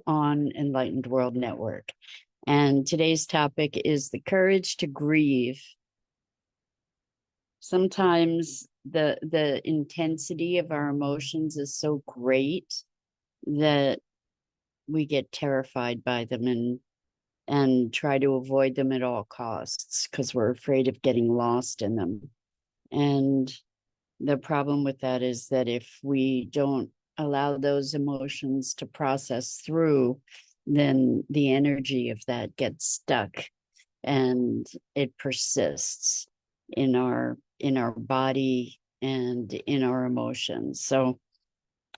on Enlightened World Network. And today's topic is the courage to grieve. Sometimes the intensity of our emotions is so great that we get terrified by them and try to avoid them at all costs because we're afraid of getting lost in them. And the problem with that is that if we don't allow those emotions to process through, then the energy of that gets stuck and it persists in our body and in our emotions. So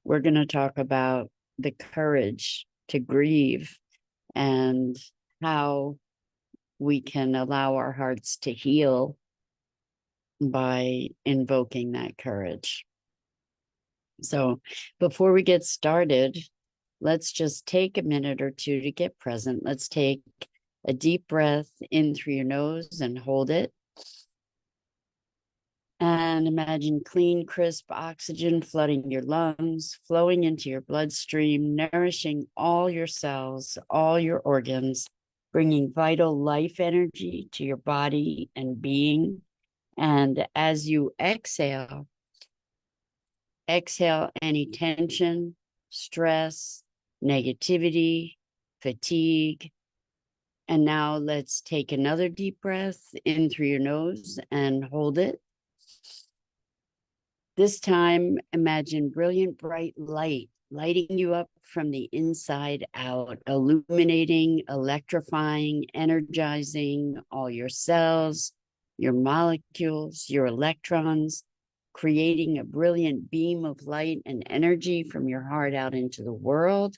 we're going to talk about the courage to grieve and how we can allow our hearts to heal by invoking that courage. So before we get started, let's just take a minute or two to get present. Let's take a deep breath in through your nose and hold it. And imagine clean, crisp oxygen flooding your lungs, flowing into your bloodstream, nourishing all your cells, all your organs, bringing vital life energy to your body and being. And as you exhale any tension, stress, negativity, fatigue. And now let's take another deep breath in through your nose and hold it. This time, imagine brilliant, bright light lighting you up from the inside out, illuminating, electrifying, energizing all your cells, your molecules, your electrons, creating a brilliant beam of light and energy from your heart out into the world.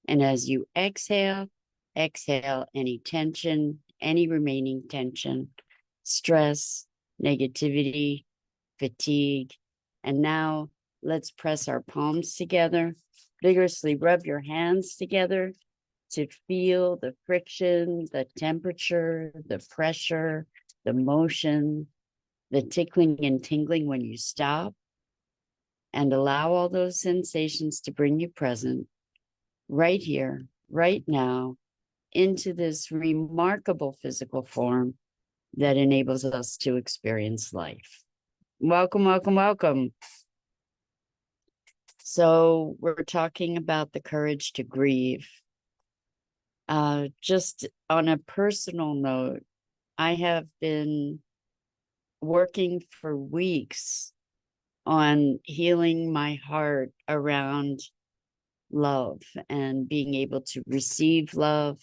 And as you exhale any tension, any remaining tension, stress, negativity, fatigue. And now let's press our palms together, vigorously rub your hands together to feel the friction, the temperature, the pressure, the motion, the tickling and tingling when you stop, and allow all those sensations to bring you present right here, right now, into this remarkable physical form that enables us to experience life. Welcome, welcome, welcome. So we're talking about the courage to grieve. Just on a personal note, I have been working for weeks on healing my heart around love and being able to receive love,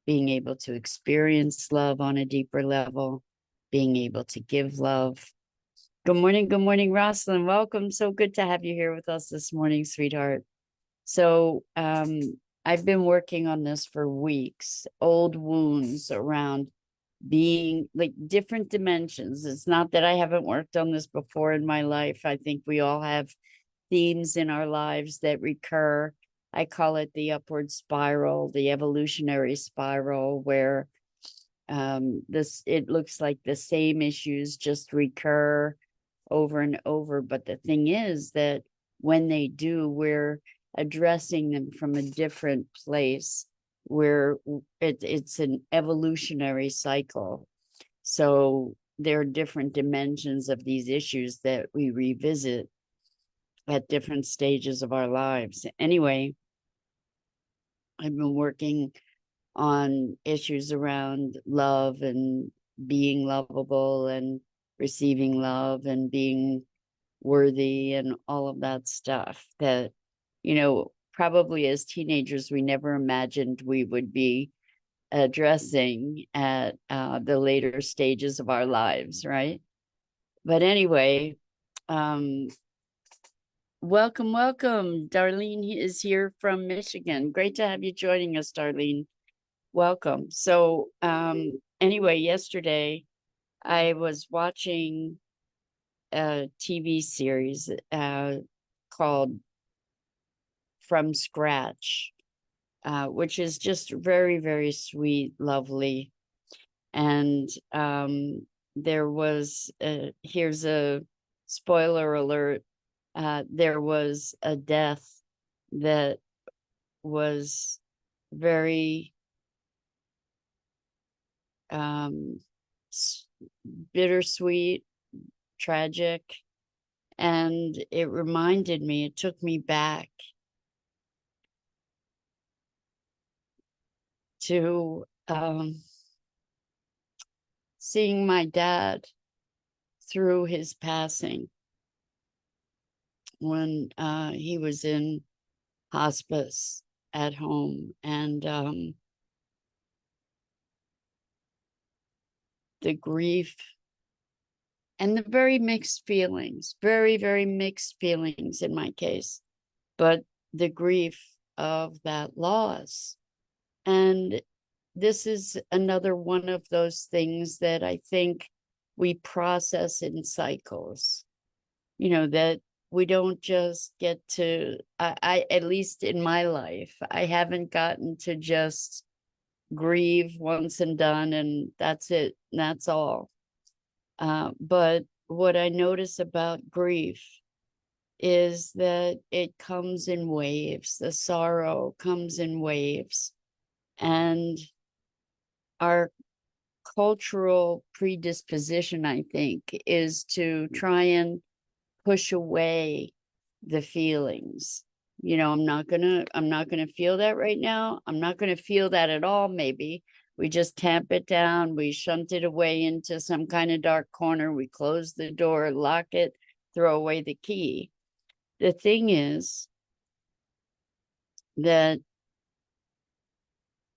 being able to experience love on a deeper level, being able to give love. Good morning, Rosalind. Welcome. So good to have you here with us this morning, sweetheart. So I've been working on this for weeks, old wounds around being like different dimensions. It's not that I haven't worked on this before in my life. I think we all have themes in our lives that recur. I call it the upward spiral, the evolutionary spiral, where it looks like the same issues just recur over and over. But the thing is that when they do, we're addressing them from a different place where it's an evolutionary cycle. So there are different dimensions of these issues that we revisit at different stages of our lives. Anyway, I've been working on issues around love and being lovable and receiving love and being worthy and all of that stuff that, probably as teenagers, we never imagined we would be addressing at the later stages of our lives, right? But anyway, welcome. Darlene is here from Michigan. Great to have you joining us, Darlene. Welcome. So anyway, yesterday I was watching a TV series called From Scratch, which is just very, very sweet, lovely. And there was, here's a spoiler alert, there was a death that was very um, bittersweet, tragic. And it reminded me, it took me back to seeing my dad through his passing when he was in hospice at home. And the grief and the very mixed feelings, very, very mixed feelings in my case, but the grief of that loss. And this is another one of those things that I think we process in cycles, that we don't just get to, I at least in my life, I haven't gotten to just grieve once and done, and that's it, and that's all. But what I notice about grief is that it comes in waves. The sorrow comes in waves. And our cultural predisposition, I think, is to try and push away the feelings. I'm not gonna feel that right now. I'm not gonna feel that at all, maybe. We just tamp it down, we shunt it away into some kind of dark corner, we close the door, lock it, throw away the key. The thing is that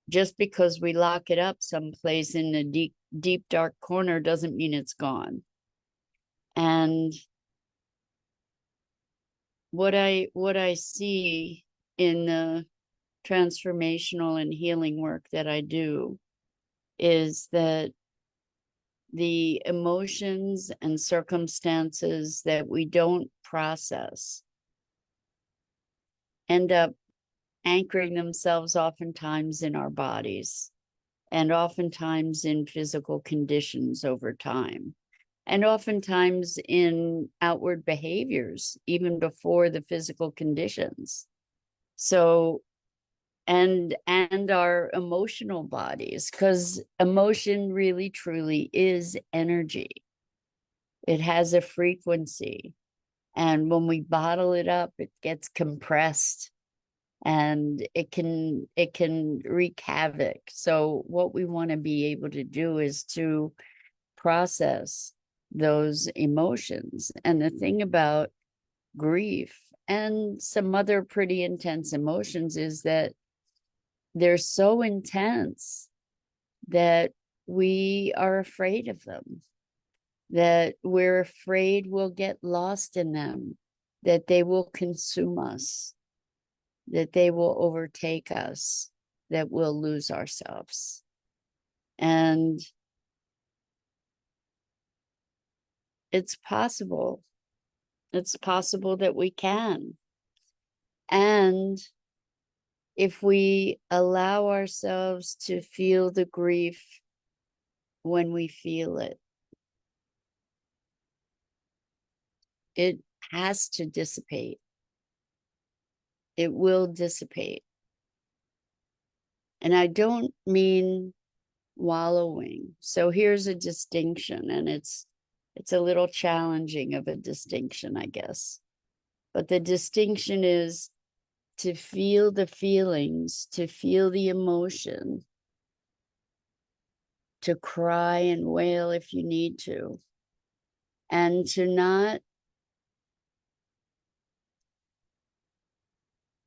just because we lock it up someplace in a deep, deep, dark corner doesn't mean it's gone. And what I see in the transformational and healing work that I do is that the emotions and circumstances that we don't process end up anchoring themselves oftentimes in our bodies and oftentimes in physical conditions over time, and oftentimes in outward behaviors, even before the physical conditions. So, and our emotional bodies, because emotion really truly is energy. It has a frequency. And when we bottle it up, it gets compressed and it can wreak havoc. So what we want to be able to do is to process those emotions. And the thing about grief and some other pretty intense emotions is that they're so intense that we are afraid of them, that we're afraid we'll get lost in them, that they will consume us, that they will overtake us, that we'll lose ourselves. And it's possible. It's possible that we can. And if we allow ourselves to feel the grief when we feel it, it has to dissipate. It will dissipate. And I don't mean wallowing. So here's a distinction, and it's a little challenging of a distinction, I guess. But the distinction is to feel the feelings, to feel the emotion, to cry and wail if you need to, and to not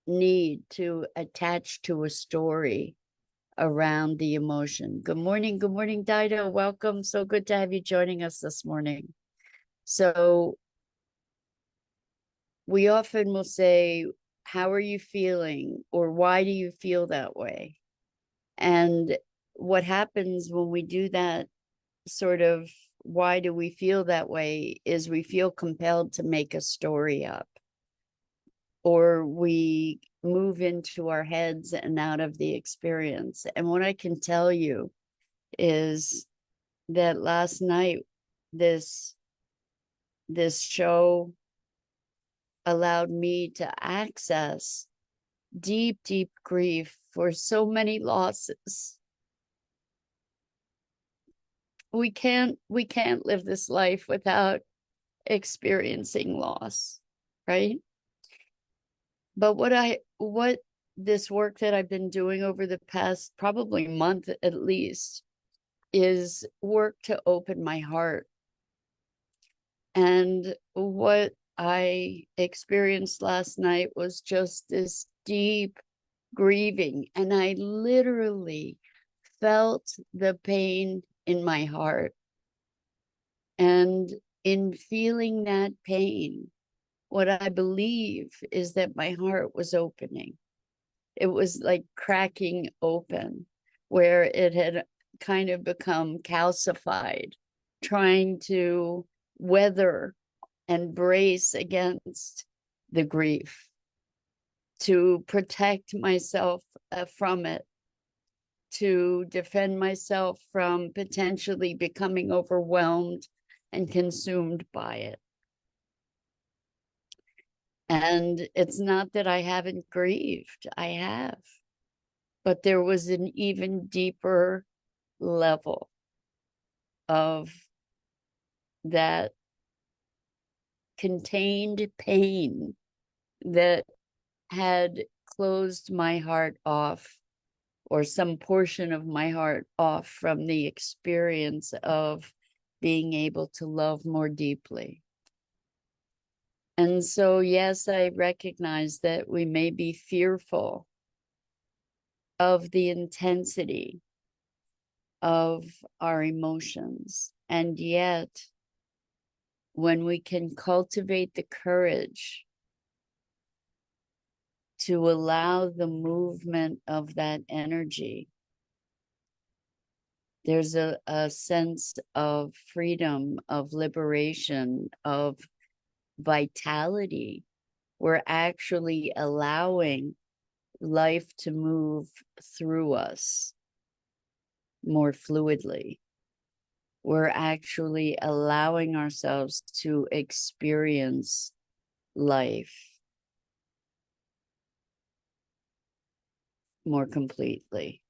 need to attach to a story around the emotion. Good morning, Dido. Welcome. So good to have you joining us this morning. So we often will say, how are you feeling? Or why do you feel that way? And what happens when we do that sort of, why do we feel that way, is we feel compelled to make a story up, or we move into our heads and out of the experience. And what I can tell you is that last night, this show allowed me to access deep, deep grief for so many losses. We can't live this life without experiencing loss, right? But what this work that I've been doing over the past probably month at least is work to open my heart. And what I experienced last night was just this deep grieving. And I literally felt the pain in my heart. And in feeling that pain, what I believe is that my heart was opening. It was like cracking open, where it had kind of become calcified, trying to weather and brace against the grief, to protect myself from it, to defend myself from potentially becoming overwhelmed and consumed by it. And it's not that I haven't grieved, I have, but there was an even deeper level of that contained pain that had closed my heart off, or some portion of my heart off, from the experience of being able to love more deeply. And so, yes, I recognize that we may be fearful of the intensity of our emotions. And yet, when we can cultivate the courage to allow the movement of that energy, there's a sense of freedom, of liberation, of vitality. We're actually allowing life to move through us more fluidly. We're actually allowing ourselves to experience life more completely.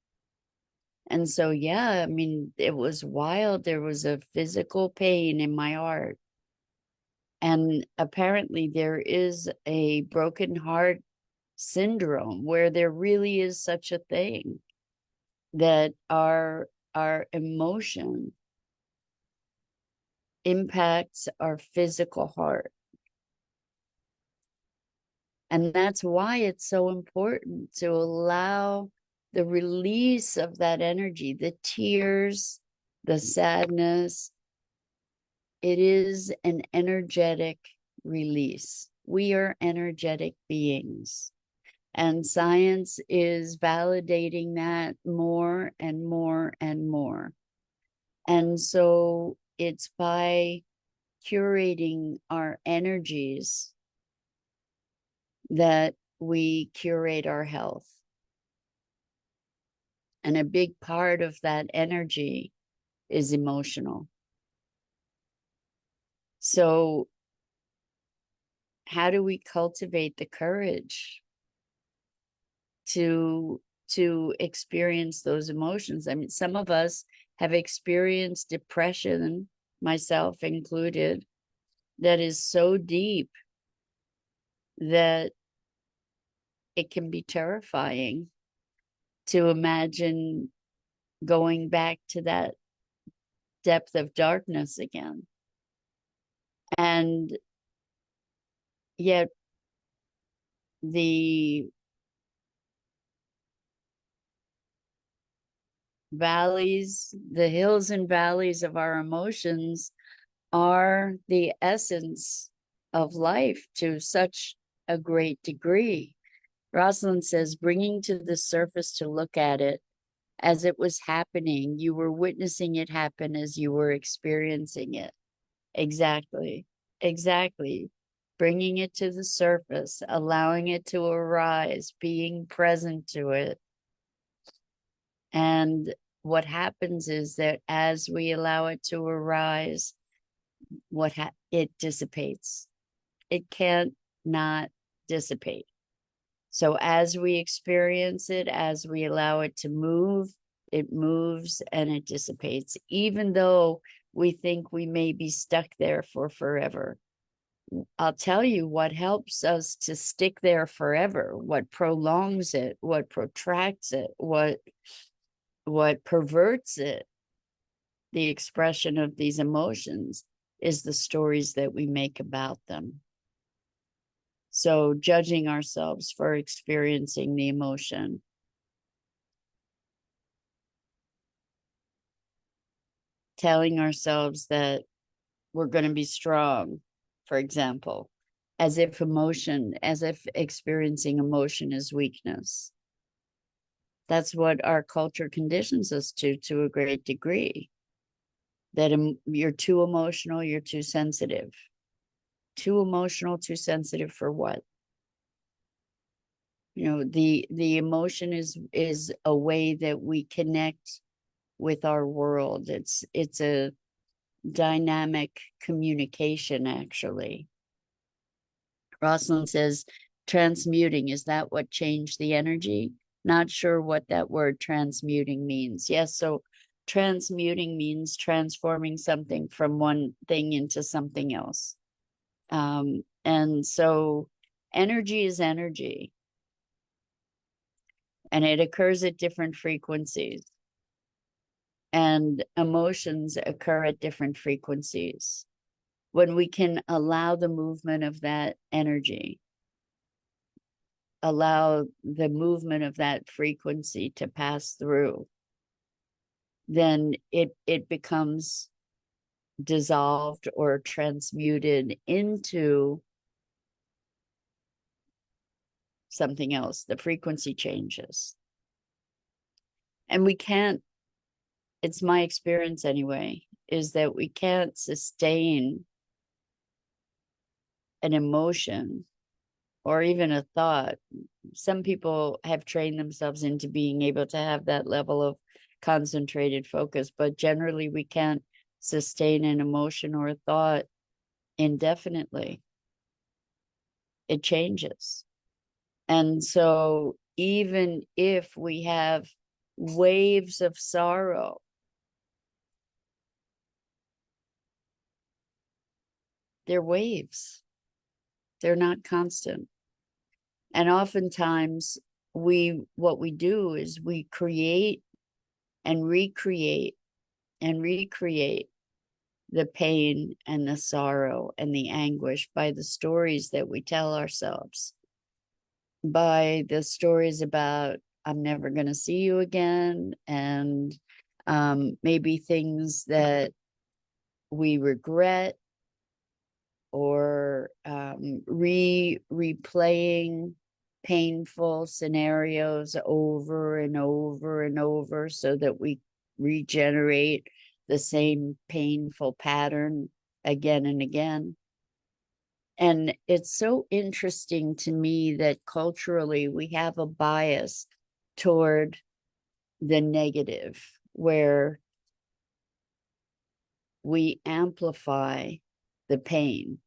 And so, yeah, I mean, it was wild. There was a physical pain in my heart. And apparently, there is a broken heart syndrome where there really is such a thing, that our emotion impacts our physical heart. And that's why it's so important to allow the release of that energy, the tears, the sadness. It is an energetic release. We are energetic beings. And science is validating that more and more and more. And so it's by curating our energies that we curate our health. And a big part of that energy is emotional. So, how do we cultivate the courage to experience those emotions? I mean, some of us have experienced depression, myself included, that is so deep that it can be terrifying to imagine going back to that depth of darkness again. And yet the valleys, the hills and valleys of our emotions are the essence of life to such a great degree. Rosalind says, bringing to the surface to look at it as it was happening. You were witnessing it happen as you were experiencing it. Exactly. Exactly. Bringing it to the surface, allowing it to arise, being present to it. And what happens is that as we allow it to arise, it dissipates. It can't not dissipate. So as we experience it, as we allow it to move, it moves and it dissipates, even though we think we may be stuck there for forever. I'll tell you what helps us to stick there forever, what prolongs it, what protracts it, what perverts it, the expression of these emotions, is the stories that we make about them. So judging ourselves for experiencing the emotion, telling ourselves that we're going to be strong, for example, as if experiencing emotion is weakness. That's what our culture conditions us to a great degree. That you're too emotional, you're too sensitive. Too emotional, too sensitive for what? You know, the emotion is a way that we connect with our world. It's a dynamic communication, actually. Rosalind says, transmuting, is that what changed the energy? Not sure what that word transmuting means. Yes, so transmuting means transforming something from one thing into something else. And so energy is energy, and it occurs at different frequencies, and emotions occur at different frequencies. When we can allow the movement of that energy, allow the movement of that frequency to pass through, then it becomes dissolved or transmuted into something else. The frequency changes. And we can't, it's my experience anyway, is that we can't sustain an emotion or even a thought. Some people have trained themselves into being able to have that level of concentrated focus, but generally we can't sustain an emotion or a thought indefinitely. It changes. And so even if we have waves of sorrow, they're waves. They're not constant. And oftentimes what we do is we create and recreate the pain and the sorrow and the anguish by the stories that we tell ourselves, by the stories about, I'm never going to see you again, and maybe things that we regret, or replaying painful scenarios over and over and over so that we regenerate the same painful pattern again and again. And it's so interesting to me that culturally we have a bias toward the negative, where we amplify the pain.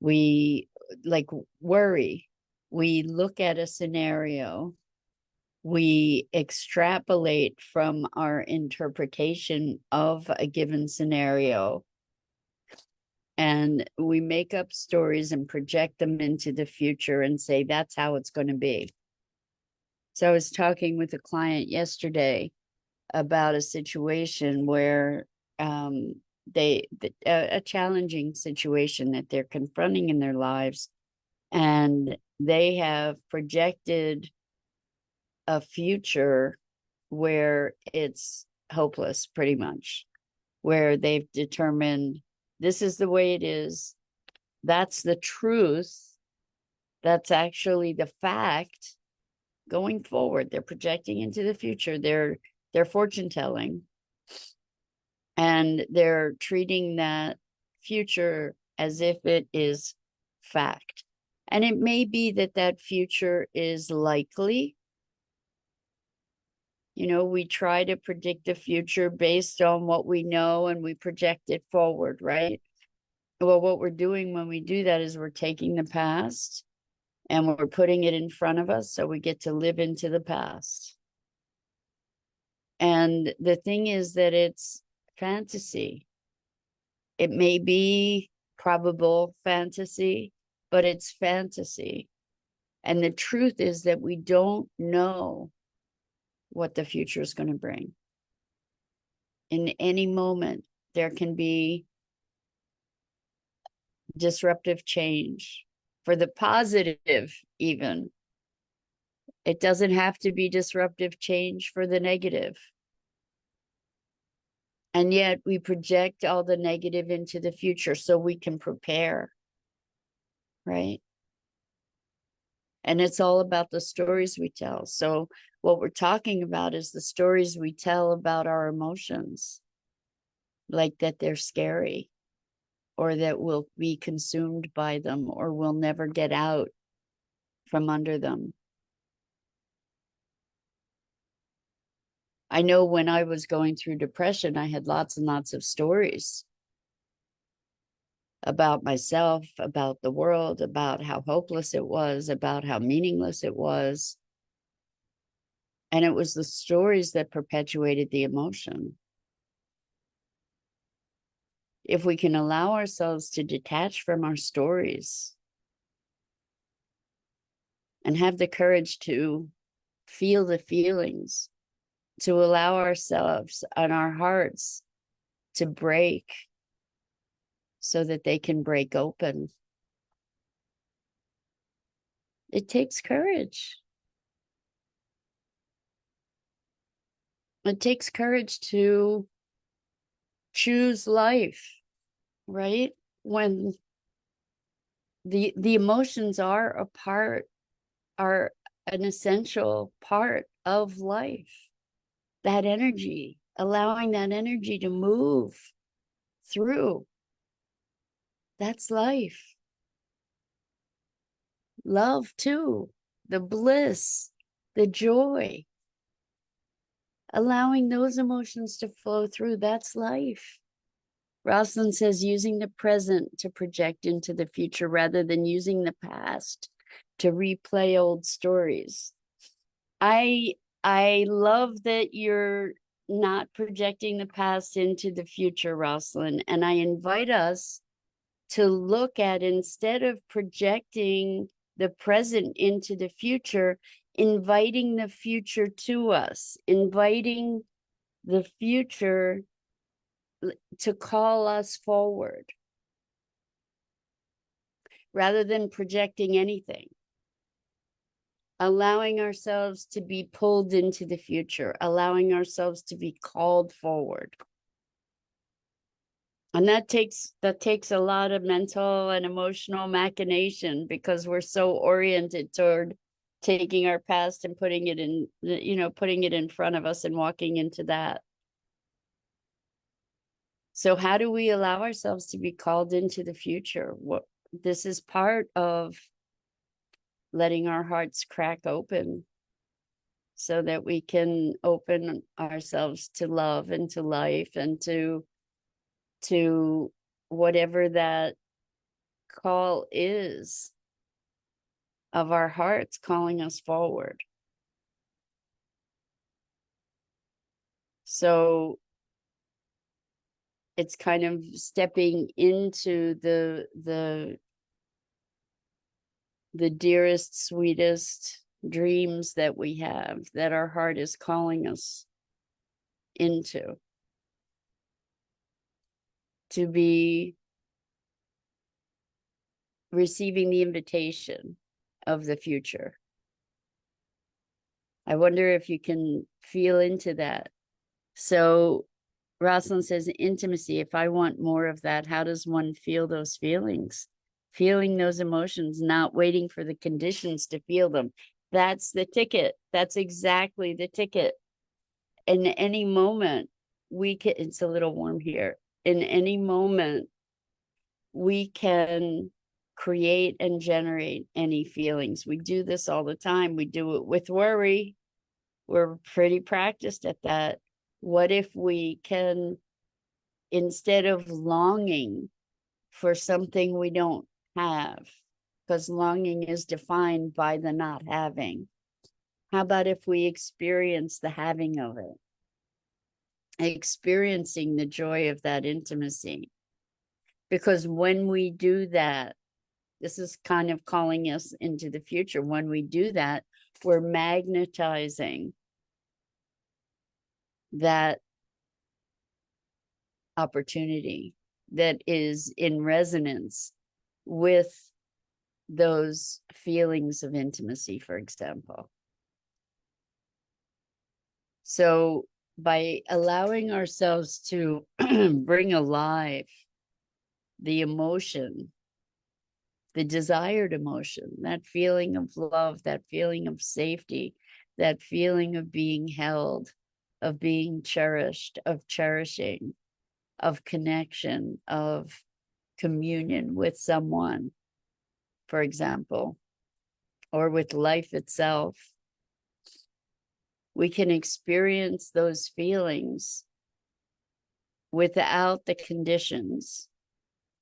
We like worry. We look at a scenario, we extrapolate from our interpretation of a given scenario, and we make up stories and project them into the future and say that's how it's going to be. So I was talking with a client yesterday about a situation where a challenging situation that they're confronting in their lives, and they have projected a future where it's hopeless, pretty much, where they've determined this is the way it is, that's the truth, that's actually the fact going forward. They're projecting into the future, they're fortune telling, and they're treating that future as if it is fact. And it may be that that future is likely. You know, we try to predict the future based on what we know, and we project it forward, right? Well, what we're doing when we do that is we're taking the past And we're putting it in front of us, so we get to live into the past. And the thing is that it's fantasy. It may be probable fantasy, but it's fantasy. And the truth is that we don't know what the future is going to bring. In any moment, there can be disruptive change for the positive, even. It doesn't have to be disruptive change for the negative. And yet we project all the negative into the future so we can prepare, right? And it's all about the stories we tell. So what we're talking about is the stories we tell about our emotions, like that they're scary, or that we'll be consumed by them, or we'll never get out from under them. I know when I was going through depression, I had lots and lots of stories about myself, about the world, about how hopeless it was, about how meaningless it was. And it was the stories that perpetuated the emotion. If we can allow ourselves to detach from our stories and have the courage to feel the feelings, to allow ourselves and our hearts to break so that they can break open. It takes courage. It takes courage to choose life, right? When the emotions are a part, are an essential part of life. That energy, allowing that energy to move through, that's life. Love too, the bliss, the joy, allowing those emotions to flow through, that's life. Rosalind says using the present to project into the future rather than using the past to replay old stories. I love that you're not projecting the past into the future, Rosalind. And I invite us to look at, instead of projecting the present into the future, inviting the future to us, inviting the future to call us forward rather than projecting anything. Allowing ourselves to be pulled into the future, allowing ourselves to be called forward. And that takes a lot of mental and emotional machination, because we're so oriented toward taking our past and putting it in front of us and walking into that. So how do we allow ourselves to be called into the future? This is part of letting our hearts crack open so that we can open ourselves to love and to life and to whatever that call is of our hearts calling us forward. So it's kind of stepping into the dearest, sweetest dreams that we have, that our heart is calling us into, to be receiving the invitation of the future. I wonder if you can feel into that. So Rosalind says, intimacy, if I want more of that, how does one feel those feelings? Feeling those emotions, not waiting for the conditions to feel them. That's the ticket. That's exactly the ticket. In any moment, we can, it's a little warm here. In any moment, we can create and generate any feelings. We do this all the time. We do it with worry. We're pretty practiced at that. What if we can, instead of longing for something we don't have, because longing is defined by the not having. How about if we experience the having of it, experiencing the joy of that intimacy? Because when we do that, this is kind of calling us into the future. When we do that, we're magnetizing that opportunity that is in resonance with those feelings of intimacy, for example. So by allowing ourselves to bring alive the emotion, the desired emotion, that feeling of love, that feeling of safety, that feeling of being held, of being cherished, of cherishing, of connection, of communion with someone, for example, or with life itself, we can experience those feelings without the conditions,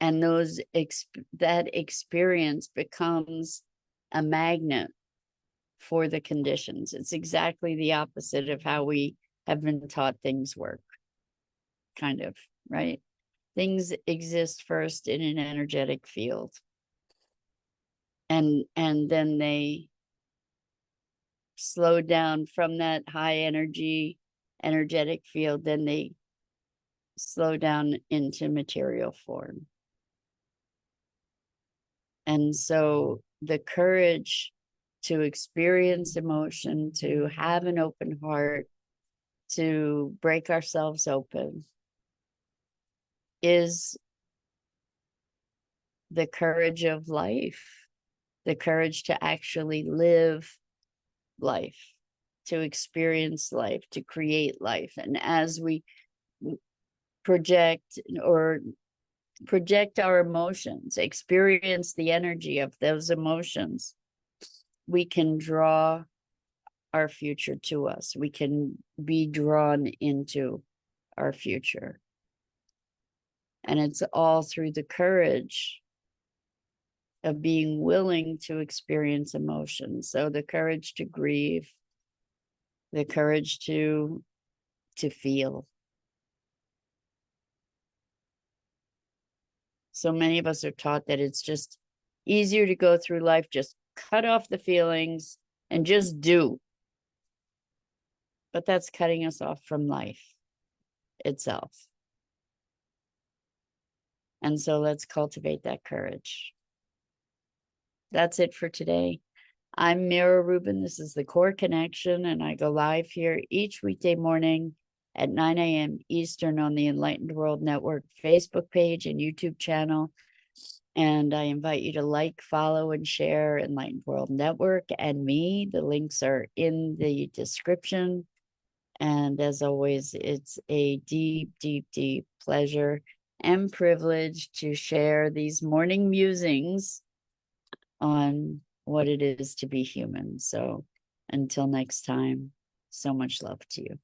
and that experience becomes a magnet for the conditions. It's exactly the opposite of how we have been taught things work, kind of, right? Things exist first in an energetic field, and then they slow down from that high energy energetic field, then they slow down into material form. And so the courage to experience emotion, to have an open heart, to break ourselves open, is the courage of life, the courage to actually live life, to experience life, to create life. And as we project our emotions, experience the energy of those emotions, we can draw our future to us. We can be drawn into our future. And it's all through the courage of being willing to experience emotions. So the courage to grieve, the courage to feel. So many of us are taught that it's just easier to go through life, just cut off the feelings and just do. But that's cutting us off from life itself. And so let's cultivate that courage. That's it for today. I'm Mira Rubin. This is the Core Connection, and I go live here each weekday morning at 9 a.m. Eastern on the Enlightened World Network Facebook page and YouTube channel. And I invite you to like, follow, and share Enlightened World Network and me. The links are in the description. And as always, it's a deep, deep, deep pleasure and privilege to share these morning musings on what it is to be human. So until next time, so much love to you.